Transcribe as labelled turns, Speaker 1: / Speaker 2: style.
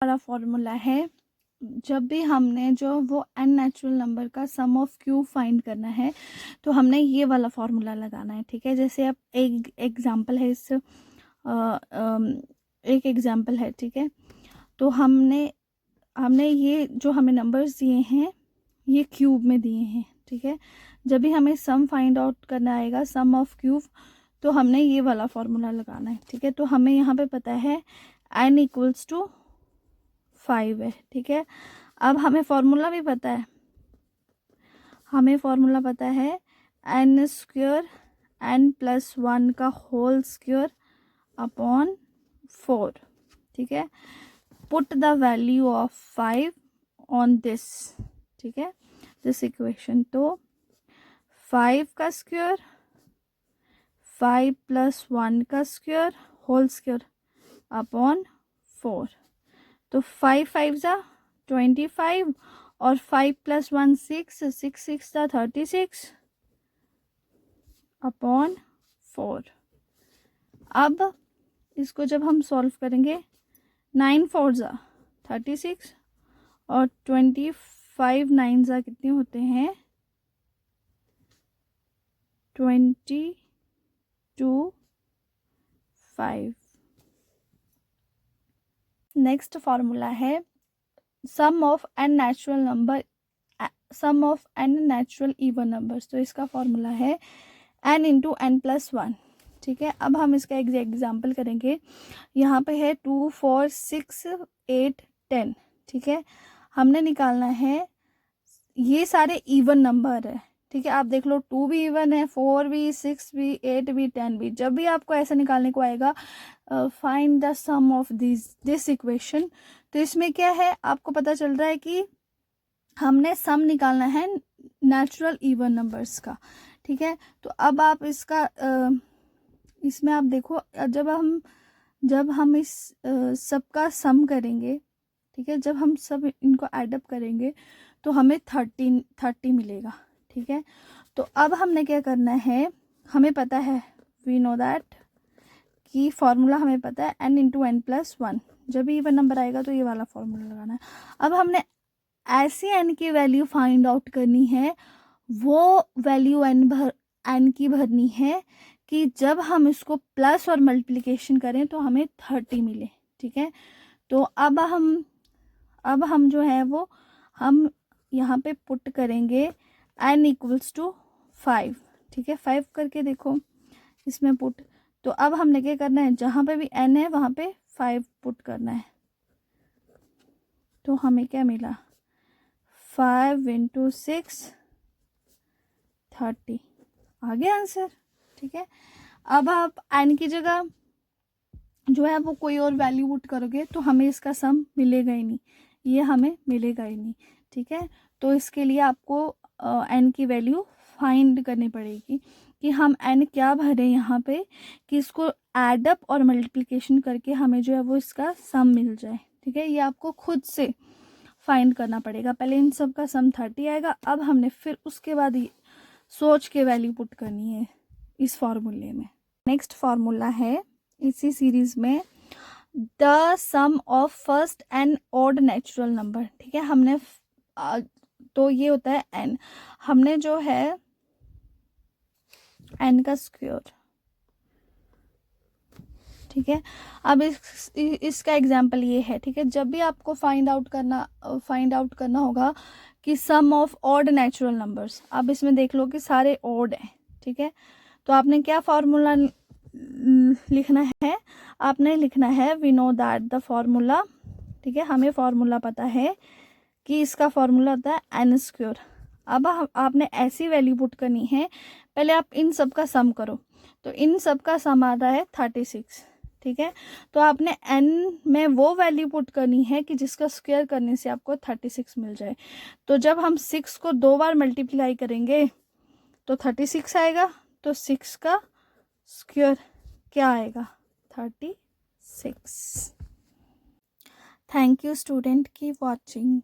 Speaker 1: हमारा फॉर्मूला है, जब भी हमने जो वो n नेचुरल नंबर का सम ऑफ क्यूब फाइंड करना है तो हमने ये वाला फॉर्मूला लगाना है, ठीक है। जैसे अब एक एग्जांपल है एक एग्जांपल है, ठीक है। तो हमने ये जो हमें नंबर्स दिए हैं ये क्यूब में दिए हैं, ठीक है। जब भी हमें सम फाइंड आउट करना आएगा, सम ऑफ क्यूब, तो हमने ये वाला फॉर्मूला लगाना है, ठीक है। तो हमें यहाँ पे पता है n इक्वल्स टू 5 है, ठीक है। अब हमें फॉर्मूला भी पता है, हमें फॉर्मूला पता है n स्क्वायर n+1 का होल स्क्वायर अपॉन 4, ठीक है। Put the value of 5 on this, ठीक है, दिस इक्वेशन। तो 5 का स्क्वायर 5+1 का स्क्वायर होल स्क्वायर अपॉन 4। तो 5 5 जा 25 और 5+1 6, 6 6 जा 36 अपॉन 4। अब इसको जब हम सॉल्व करेंगे 9 4 जा 36 और 25 9 जा कितने होते हैं 22 5। नेक्स्ट फॉर्मूला है sum of n natural number, sum of n natural even numbers. तो इसका फॉर्मूला है n इंटू n+1, ठीक है। अब हम इसका एक एग्जाम्पल करेंगे। यहाँ पे है 2 4 6 8 10, ठीक है। हमने निकालना है, ये सारे इवन नंबर है, ठीक है। आप देख लो 2 भी इवन है, 4 भी, 6 भी, 8 भी, 10 भी। जब भी आपको ऐसा निकालने को आएगा find the sum of this equation, तो इसमें क्या है आपको पता चल रहा है कि हमने सम निकालना है नेचुरल इवन नंबर्स का, ठीक है। तो अब आप इसका इसमें आप देखो, जब हम इस सबका सम करेंगे, ठीक है, जब हम सब इनको एडअप करेंगे तो हमें 30 मिलेगा, ठीक है। तो अब हमने क्या करना है, हमें पता है, वी नो दैट कि फॉर्मूला हमें पता है n इंटू n+1। जब भी इवन नंबर आएगा तो ये वाला फॉर्मूला लगाना है। अब हमने ऐसी n की वैल्यू फाइंड आउट करनी है, वो वैल्यू n की भरनी है कि जब हम इसको प्लस और मल्टीप्लिकेशन करें तो हमें 30 मिले, ठीक है। तो अब हम जो है वो हम यहाँ पे पुट करेंगे n इक्वल्स टू 5, ठीक है। 5 करके देखो इसमें पुट। तो अब हमने क्या करना है, जहाँ पे भी n है वहाँ पे 5 पुट करना है। तो हमें क्या मिला 5 इंटू 6 30, आ गया आंसर, ठीक है। अब आप n की जगह जो है वो कोई और वैल्यू पुट करोगे तो हमें इसका सम मिलेगा ही नहीं, ये हमें मिलेगा ही नहीं, ठीक है। तो इसके लिए आपको n की वैल्यू फाइंड करनी पड़ेगी कि हम n क्या भरें यहाँ पे कि इसको एडअप और मल्टीप्लिकेशन करके हमें जो है वो इसका सम मिल जाए, ठीक है। ये आपको खुद से फाइंड करना पड़ेगा। पहले इन सब का सम 30 आएगा, अब हमने फिर उसके बाद सोच के वैल्यू पुट करनी है इस फॉर्मूले में। नेक्स्ट फॉर्मूला है इसी सीरीज में, the sum of first and odd natural number, ठीक है। हमने तो ये होता है n, हमने जो है n का स्क्वायर, ठीक है। अब इसका एग्जाम्पल ये है, ठीक है। जब भी आपको फाइंड आउट करना होगा कि सम ऑफ ऑड नेचुरल नंबर्स, अब इसमें देख लो कि सारे ऑड हैं, ठीक है। तो आपने क्या फॉर्मूला लिखना है, आपने लिखना है we know that the formula, ठीक है। हमें फॉर्मूला पता है कि इसका फॉर्मूला होता है n स्क्वायर। अब आपने ऐसी वैल्यू पुट करनी है, पहले आप इन सब का सम करो, तो इन सब का सम आता है 36, ठीक है। तो आपने n में वो वैल्यू पुट करनी है कि जिसका स्क्वायर करने से आपको 36 मिल जाए। तो जब हम 6 को 2 बार मल्टीप्लाई करेंगे तो 36 आएगा, तो 6 का स्क्वायर क्या आएगा 36। Thank you student, keep watching.